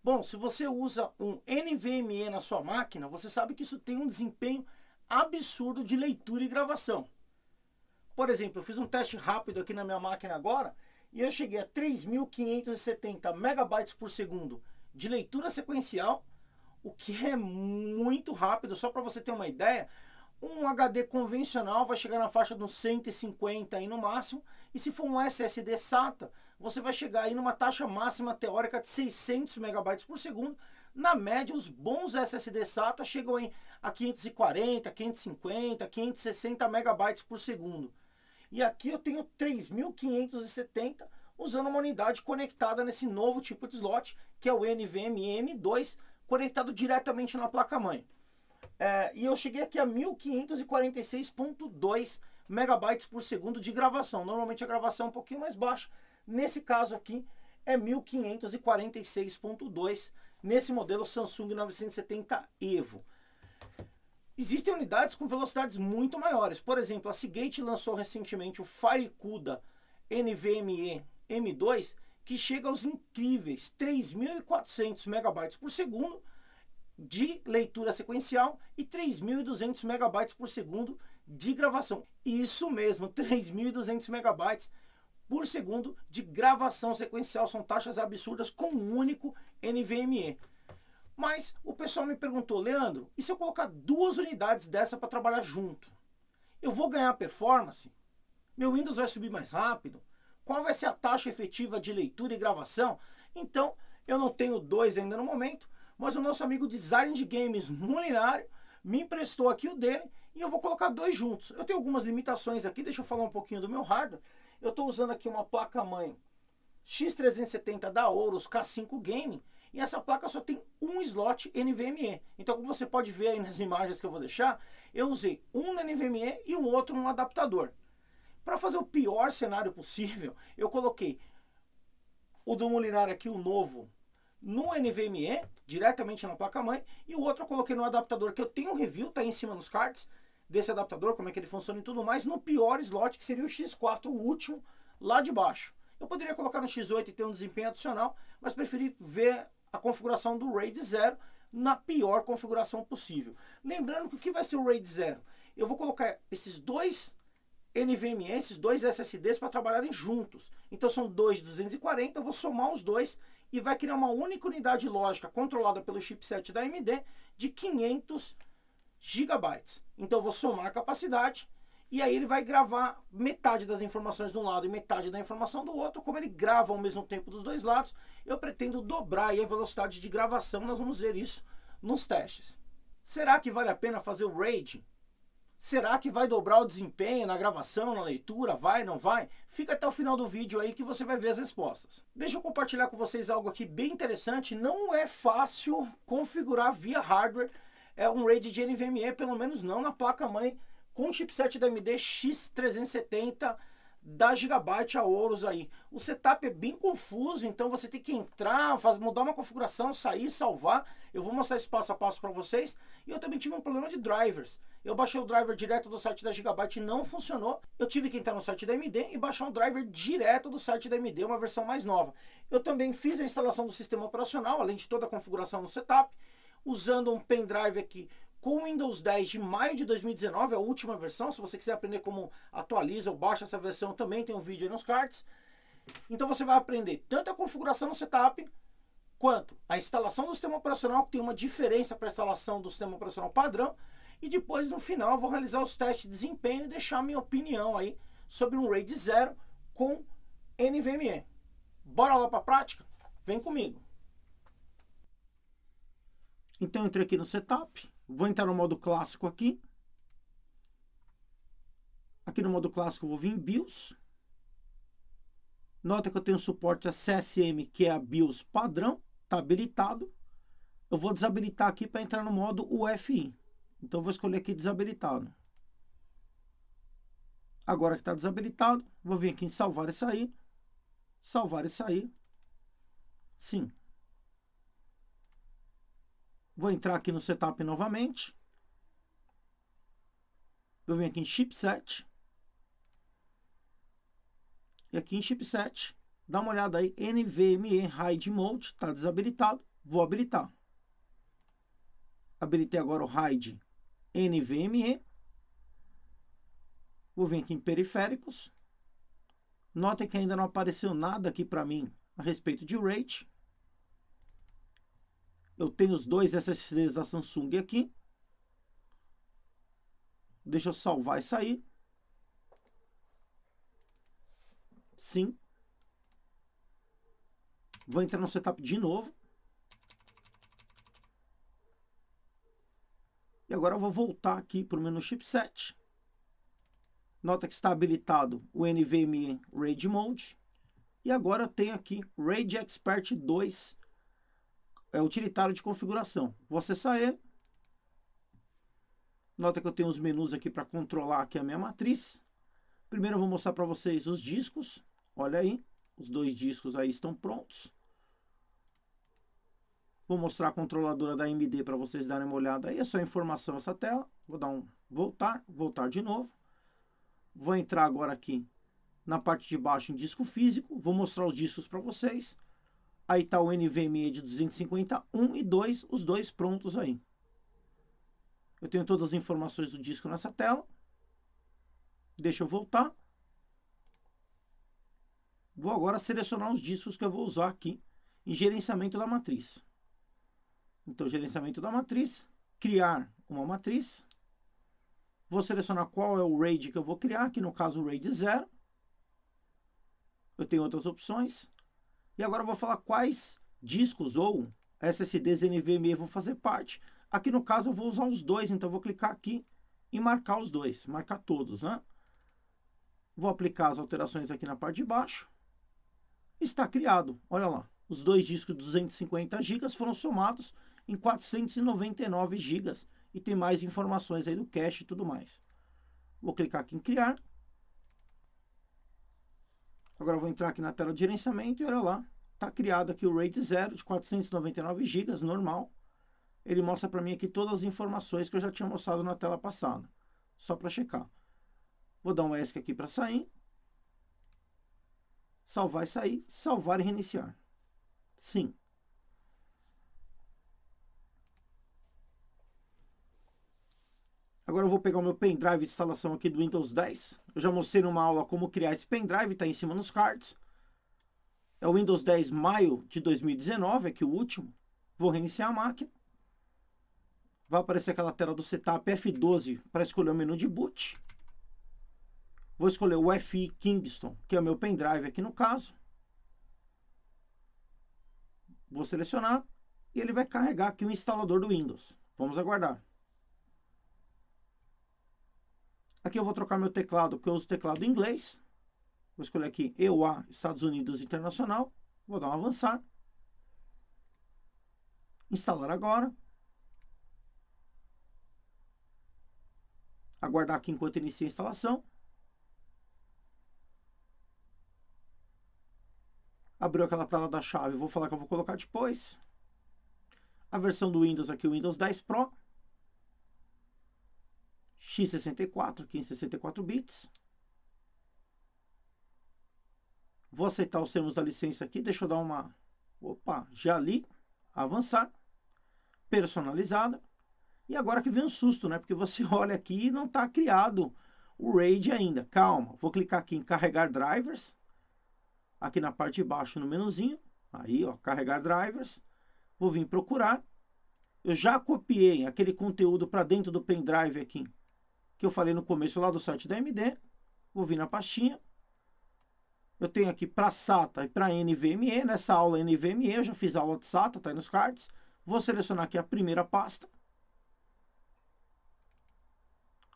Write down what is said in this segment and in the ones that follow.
Bom, se você usa um NVMe na sua máquina, você sabe que isso tem um desempenho absurdo de leitura e gravação. Por exemplo, eu fiz um teste rápido aqui na minha máquina agora e eu cheguei a 3.570 megabytes por segundo de leitura sequencial, o que é muito rápido. Só para você ter uma ideia, um HD convencional vai chegar na faixa de uns 150 aí no máximo, e se for um SSD SATA, você vai chegar aí numa taxa máxima teórica de 600 megabytes por segundo. Na média, os bons SSD SATA chegam a 540, 550, 560 megabytes por segundo. E aqui eu tenho 3.570 usando uma unidade conectada nesse novo tipo de slot, que é o NVMe M2, conectado diretamente na placa-mãe. E eu cheguei aqui a 1546.2 megabytes por segundo de gravação. Normalmente a gravação é um pouquinho mais baixa. Nesse caso aqui é 1546.2 nesse modelo Samsung 970 EVO. Existem unidades com velocidades muito maiores. Por exemplo, a Seagate lançou recentemente o FireCuda NVMe M2, que chega aos incríveis 3.400 megabytes por segundo de leitura sequencial e 3.200 megabytes por segundo de gravação. Isso mesmo, 3.200 megabytes por segundo de gravação sequencial. São taxas absurdas com um único NVMe. Mas o pessoal me perguntou, Leandro, e se eu colocar duas unidades dessa para trabalhar junto? Eu vou ganhar performance? Meu Windows vai subir mais rápido? Qual vai ser a taxa efetiva de leitura e gravação? Então, eu não tenho dois ainda no momento, mas o nosso amigo Design de Games Molinário me emprestou aqui o dele e eu vou colocar dois juntos. Eu tenho algumas limitações aqui, deixa eu falar um pouquinho do meu hardware. Eu estou usando aqui uma placa-mãe X370 da Aorus K5 Gaming, e essa placa só tem um slot NVMe. Então, como você pode ver aí nas imagens que eu vou deixar, eu usei um no NVMe e o outro no adaptador. Para fazer o pior cenário possível, eu coloquei o do Molinari aqui, o novo, no NVMe, diretamente na placa-mãe, e o outro eu coloquei no adaptador, que eu tenho um review, tá aí em cima nos cards, desse adaptador, como é que ele funciona e tudo mais, no pior slot, que seria o X4, o último, lá de baixo. Eu poderia colocar no X8 e ter um desempenho adicional, mas preferi ver a configuração do RAID 0 na pior configuração possível. Lembrando que o que vai ser o RAID 0? Eu vou colocar esses dois NVMe, esses dois SSDs para trabalharem juntos. Então são dois de 240, eu vou somar os dois e vai criar uma única unidade lógica controlada pelo chipset da AMD de 500 GB. Então eu vou somar a capacidade e aí ele vai gravar metade das informações de um lado e metade da informação do outro. Como ele grava ao mesmo tempo dos dois lados, eu pretendo dobrar aí a velocidade de gravação. Nós vamos ver isso nos testes. Será que vale a pena fazer o RAID? Será que vai dobrar o desempenho na gravação, na leitura? Vai, não vai? Fica até o final do vídeo aí que você vai ver as respostas. Deixa eu compartilhar com vocês algo aqui bem interessante. Não é fácil configurar via hardware um RAID de NVMe, pelo menos não na placa-mãe com o chipset da AMD X370 da Gigabyte Aorus aí. O setup é bem confuso, então você tem que entrar, mudar uma configuração, sair, salvar. Eu vou mostrar esse passo a passo para vocês. E eu também tive um problema de drivers. Eu baixei o driver direto do site da Gigabyte e não funcionou. Eu tive que entrar no site da AMD e baixar um driver direto do site da AMD, uma versão mais nova. Eu também fiz a instalação do sistema operacional, além de toda a configuração no setup, usando um pendrive aqui com o Windows 10 de maio de 2019, a última versão. Se você quiser aprender como atualiza ou baixa essa versão, também tem um vídeo aí nos cards. Então você vai aprender tanto a configuração no setup, quanto a instalação do sistema operacional, que tem uma diferença para a instalação do sistema operacional padrão. E depois, no final, eu vou realizar os testes de desempenho e deixar a minha opinião aí sobre um RAID 0 com NVMe. Bora lá para a prática? Vem comigo. Então eu entrei aqui no setup, vou entrar no modo clássico aqui. Aqui no modo clássico eu vou vir em BIOS. Nota que eu tenho suporte a CSM, que é a BIOS padrão, está habilitado. Eu vou desabilitar aqui para entrar no modo UEFI. Então eu vou escolher aqui desabilitado. Agora que está desabilitado, vou vir aqui em salvar e sair. Salvar e sair. Sim. Vou entrar aqui no setup novamente. Eu venho aqui em chipset. E aqui em chipset, dá uma olhada aí, NVMe RAID Mode, está desabilitado. Vou habilitar. Habilitei agora o RAID NVMe. Vou vir aqui em periféricos. Notem que ainda não apareceu nada aqui para mim a respeito de RAID. Eu tenho os dois SSDs da Samsung aqui. Deixa eu salvar e sair. Sim. Vou entrar no setup de novo. E agora eu vou voltar aqui para o menu chipset. Nota que está habilitado o NVMe RAID Mode. E agora eu tenho aqui RAID Expert 2, utilitário de configuração. Vou acessar ele. Nota que eu tenho os menus aqui para controlar aqui a minha matriz. Primeiro eu vou mostrar para vocês os discos. Olha aí, os dois discos aí estão prontos. Vou mostrar a controladora da AMD para vocês darem uma olhada aí. É só informação essa tela. Vou dar um voltar de novo. Vou entrar agora aqui na parte de baixo em disco físico. Vou mostrar os discos para vocês. Aí está o NVMe de 250, 1 e 2, os dois prontos aí. Eu tenho todas as informações do disco nessa tela. Deixa eu voltar. Vou agora selecionar os discos que eu vou usar aqui em gerenciamento da matriz. Então, gerenciamento da matriz, criar uma matriz. Vou selecionar qual é o RAID que eu vou criar, aqui no caso o RAID 0. Eu tenho outras opções. E agora eu vou falar quais discos ou SSDs NVMe vão fazer parte. Aqui no caso eu vou usar os dois, então eu vou clicar aqui e marcar os dois, marcar todos, né? Vou aplicar as alterações aqui na parte de baixo. Está criado, olha lá. Os dois discos de 250 GB foram somados em 499 GB. E tem mais informações aí do cache e tudo mais. Vou clicar aqui em criar. Agora eu vou entrar aqui na tela de gerenciamento e olha lá. Está criado aqui o RAID 0 de 499 GB, normal. Ele mostra para mim aqui todas as informações que eu já tinha mostrado na tela passada. Só para checar. Vou dar um ESC aqui para sair. Salvar e sair. Salvar e reiniciar. Sim. Agora eu vou pegar o meu pendrive de instalação aqui do Windows 10. Eu já mostrei numa aula como criar esse pendrive, está em cima nos cards. É o Windows 10 maio de 2019, aqui o último. Vou reiniciar a máquina. Vai aparecer aquela tela do setup F12 para escolher o menu de boot. Vou escolher o FI Kingston, que é o meu pendrive aqui no caso. Vou selecionar e ele vai carregar aqui o instalador do Windows. Vamos aguardar. Aqui eu vou trocar meu teclado, porque eu uso teclado em inglês. Vou escolher aqui EUA, Estados Unidos Internacional. Vou dar um avançar. Instalar agora. Aguardar aqui enquanto inicia a instalação. Abriu aquela tela da chave, vou falar que eu vou colocar depois. A versão do Windows aqui, o Windows 10 Pro. x64, aqui em 64 bits. Vou aceitar os termos da licença aqui, deixa eu dar uma... Opa, já li. Avançar. Personalizada. E agora que vem um susto, né? Porque você olha aqui e não está criado o RAID ainda. Calma, vou clicar aqui em carregar drivers. Aqui na parte de baixo no menuzinho. Aí, ó, carregar drivers. Vou vir procurar. Eu já copiei aquele conteúdo para dentro do pendrive aqui, que eu falei no começo lá do site da AMD. Vou vir na pastinha. Eu tenho aqui para SATA e para NVMe. Nessa aula NVMe, eu já fiz a aula de SATA, tá aí nos cards. Vou selecionar aqui a primeira pasta.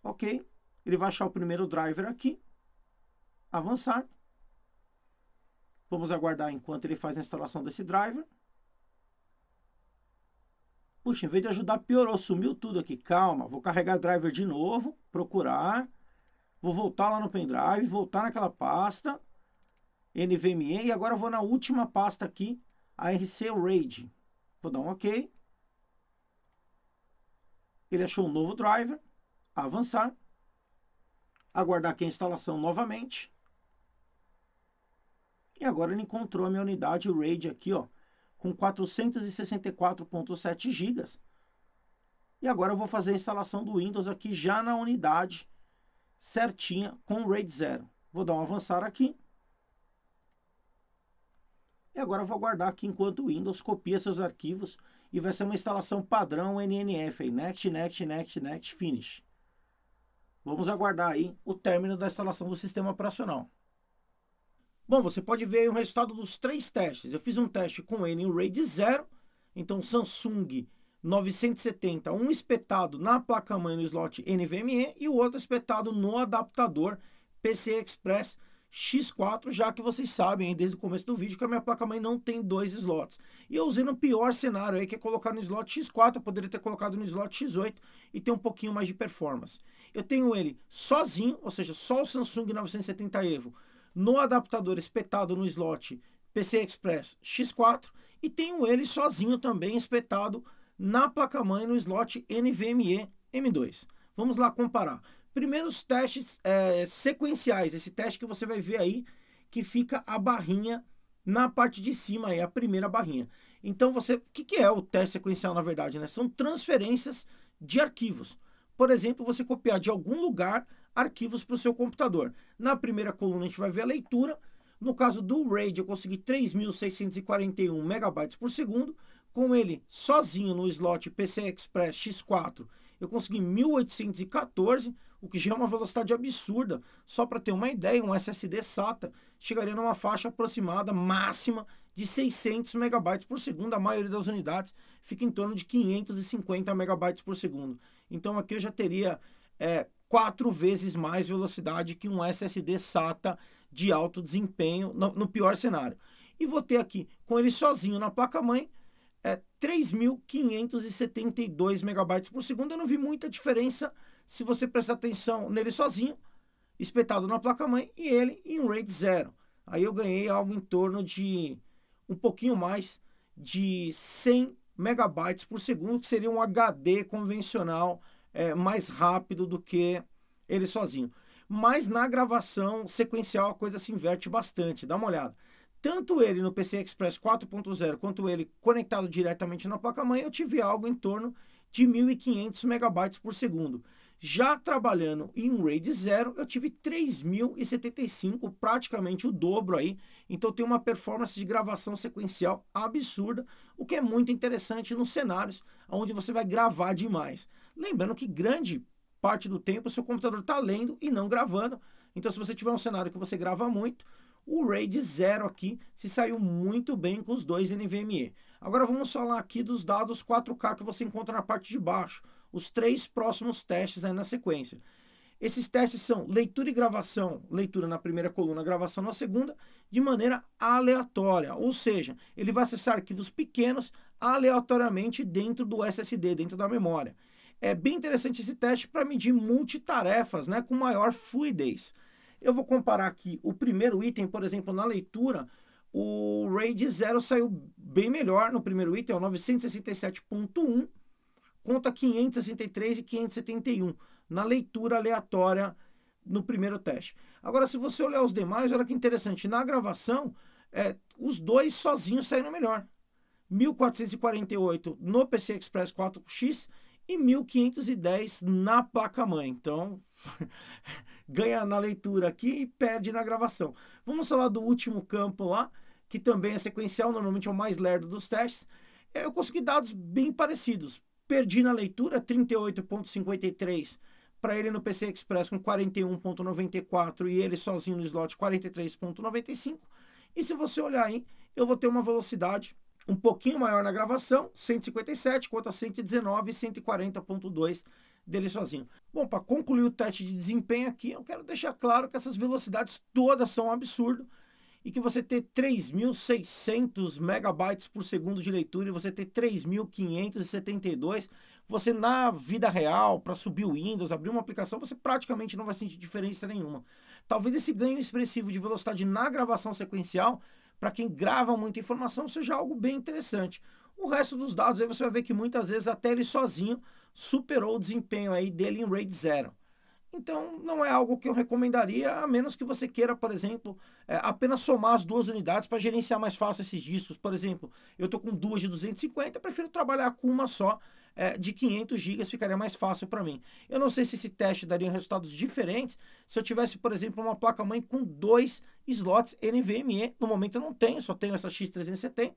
Ok. Ele vai achar o primeiro driver aqui. Avançar. Vamos aguardar enquanto ele faz a instalação desse driver. Puxa, em vez de ajudar, piorou. Sumiu tudo aqui. Calma. Vou carregar o driver de novo. Procurar. Vou voltar lá no pendrive. Voltar naquela pasta. NVMe. E agora eu vou na última pasta aqui. ARC RAID. Vou dar um OK. Ele achou um novo driver. Avançar. Aguardar aqui a instalação novamente. E agora ele encontrou a minha unidade RAID aqui, ó, com 464,7 GB. E agora eu vou fazer a instalação do Windows aqui já na unidade certinha com o RAID 0. Vou dar um avançar aqui. E agora eu vou aguardar aqui enquanto o Windows copia seus arquivos e vai ser uma instalação padrão NNF, aí, Next, Next, Next, Next, Finish. Vamos aguardar aí o término da instalação do sistema operacional. Bom, você pode ver aí o resultado dos 3 testes. Eu fiz um teste com ele em RAID 0, então Samsung 970, um espetado na placa-mãe no slot NVMe e o outro espetado no adaptador PCI Express X4, já que vocês sabem aí desde o começo do vídeo que a minha placa-mãe não tem 2 slots. E eu usei no pior cenário aí, que é colocar no slot X4, eu poderia ter colocado no slot X8 e ter um pouquinho mais de performance. Eu tenho ele sozinho, ou seja, só o Samsung 970 EVO, no adaptador espetado no slot PCI Express X4 e tenho ele sozinho também espetado na placa-mãe no slot NVMe M2. Vamos lá comparar. Primeiro os testes sequenciais, esse teste que você vai ver aí, que fica a barrinha na parte de cima, aí, a primeira barrinha. Então o que é o teste sequencial na verdade, né? São transferências de arquivos. Por exemplo, você copiar de algum lugar arquivos para o seu computador. Na primeira coluna a gente vai ver a leitura. No caso do RAID eu consegui 3.641 megabytes por segundo. Com ele sozinho no slot PCI Express X4 eu consegui 1.814, o que já é uma velocidade absurda. Só para ter uma ideia, um SSD SATA chegaria numa faixa aproximada máxima de 600 megabytes por segundo. A maioria das unidades fica em torno de 550 megabytes por segundo. Então aqui eu já teria 4 vezes mais velocidade que um SSD SATA de alto desempenho no pior cenário. E vou ter aqui, com ele sozinho na placa-mãe, 3.572 megabytes por segundo. Eu não vi muita diferença se você prestar atenção nele sozinho, espetado na placa-mãe, e ele em RAID 0. Aí eu ganhei algo em torno de um pouquinho mais de 100 megabytes por segundo, que seria um HD convencional mais rápido do que ele sozinho. Mas na gravação sequencial a coisa se inverte bastante, dá uma olhada. Tanto ele no PCI Express 4.0 quanto ele conectado diretamente na placa-mãe, eu tive algo em torno de 1.500 megabytes por segundo. Já trabalhando em um RAID 0, eu tive 3.075, praticamente o dobro aí. Então tem uma performance de gravação sequencial absurda, o que é muito interessante nos cenários onde você vai gravar demais. Lembrando que grande parte do tempo o seu computador está lendo e não gravando. Então se você tiver um cenário que você grava muito, o RAID 0 aqui se saiu muito bem com os 2 NVMe. Agora vamos falar aqui dos dados 4K que você encontra na parte de baixo. Os 3 próximos testes aí na sequência. Esses testes são leitura e gravação, leitura na primeira coluna, gravação na segunda, de maneira aleatória. Ou seja, ele vai acessar arquivos pequenos aleatoriamente dentro do SSD, dentro da memória. É bem interessante esse teste para medir multitarefas, né, com maior fluidez. Eu vou comparar aqui o primeiro item, por exemplo, na leitura, o RAID 0 saiu bem melhor no primeiro item, é o 967.1, conta 563 e 571 na leitura aleatória no primeiro teste. Agora, se você olhar os demais, olha que interessante, na gravação, os 2 sozinhos saíram melhor. 1.448 no PCI Express 4X e 1.510 na placa-mãe. Então, ganha na leitura aqui e perde na gravação. Vamos falar do último campo lá, que também é sequencial, normalmente é o mais lerdo dos testes. Eu consegui dados bem parecidos. Perdi na leitura 38.53 para ele no PCI Express com 41.94 e ele sozinho no slot 43.95. E se você olhar aí, eu vou ter uma velocidade um pouquinho maior na gravação, 157 contra 119 e 140.2 dele sozinho. Bom, para concluir o teste de desempenho aqui, eu quero deixar claro que essas velocidades todas são um absurdo e que você ter 3.600 megabytes por segundo de leitura e você ter 3.572, você na vida real, para subir o Windows, abrir uma aplicação, você praticamente não vai sentir diferença nenhuma. Talvez esse ganho expressivo de velocidade na gravação sequencial, para quem grava muita informação, seja algo bem interessante. O resto dos dados aí você vai ver que muitas vezes até ele sozinho superou o desempenho aí dele em RAID 0. Então, não é algo que eu recomendaria, a menos que você queira, por exemplo, apenas somar as duas unidades para gerenciar mais fácil esses discos. Por exemplo, eu estou com duas de 250, eu prefiro trabalhar com uma só de 500 GB, ficaria mais fácil para mim. Eu não sei se esse teste daria resultados diferentes se eu tivesse, por exemplo, uma placa-mãe com 2 slots NVMe. No momento eu não tenho, só tenho essa X370,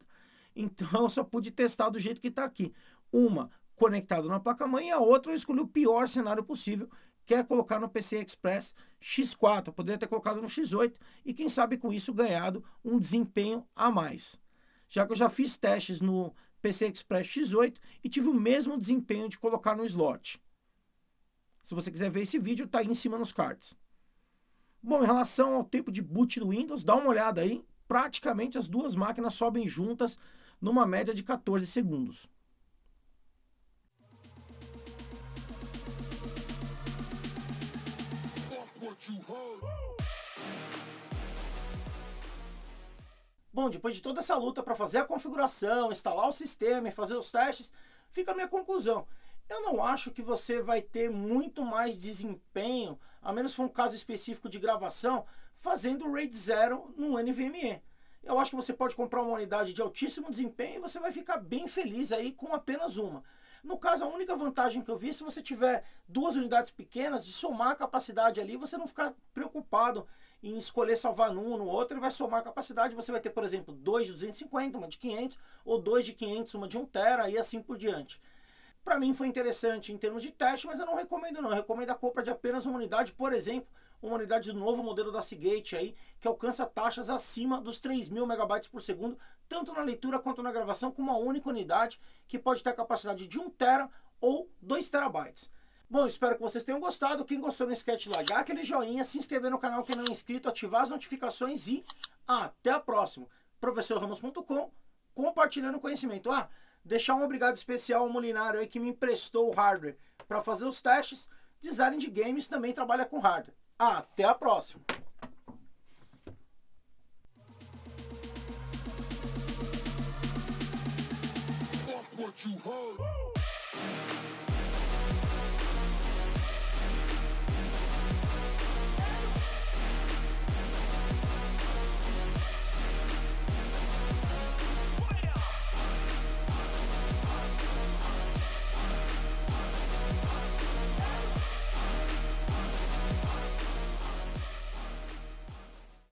então eu só pude testar do jeito que está aqui. Uma conectado na placa-mãe e a outra eu escolhi o pior cenário possível, que é colocar no PCI Express X4, eu poderia ter colocado no X8 e quem sabe com isso ganhado um desempenho a mais. Já que eu já fiz testes no PCI Express X8 e tive o mesmo desempenho de colocar no slot. Se você quiser ver esse vídeo, está aí em cima nos cards. Bom, em relação ao tempo de boot do Windows, dá uma olhada aí, praticamente as duas máquinas sobem juntas numa média de 14 segundos. Bom, depois de toda essa luta para fazer a configuração, instalar o sistema e fazer os testes, fica a minha conclusão. Eu não acho que você vai ter muito mais desempenho, a menos se for um caso específico de gravação, fazendo o RAID 0 no NVMe. Eu acho que você pode comprar uma unidade de altíssimo desempenho e você vai ficar bem feliz aí com apenas uma. No caso, a única vantagem que eu vi é se você tiver duas unidades pequenas, de somar a capacidade ali, você não ficar preocupado em escolher salvar num ou no outro, ele vai somar a capacidade, você vai ter, por exemplo, 2 de 250, uma de 500, ou 2 de 500, uma de 1 tera, e assim por diante. Para mim foi interessante em termos de teste, mas eu não recomendo não, eu recomendo a compra de apenas uma unidade, por exemplo, uma unidade do novo modelo da Seagate aí, que alcança taxas acima dos 3.000 megabytes por segundo, tanto na leitura quanto na gravação, com uma única unidade que pode ter a capacidade de 1 tera ou 2 terabytes. Bom, espero que vocês tenham gostado. Quem gostou, não esquece de largar aquele joinha, se inscrever no canal quem não é inscrito, ativar as notificações e até a próxima. ProfessorRamos.com, compartilhando conhecimento. Deixar um obrigado especial ao Molinário aí que me emprestou o hardware para fazer os testes. Design de games também trabalha com hardware. Até a próxima! What you heard.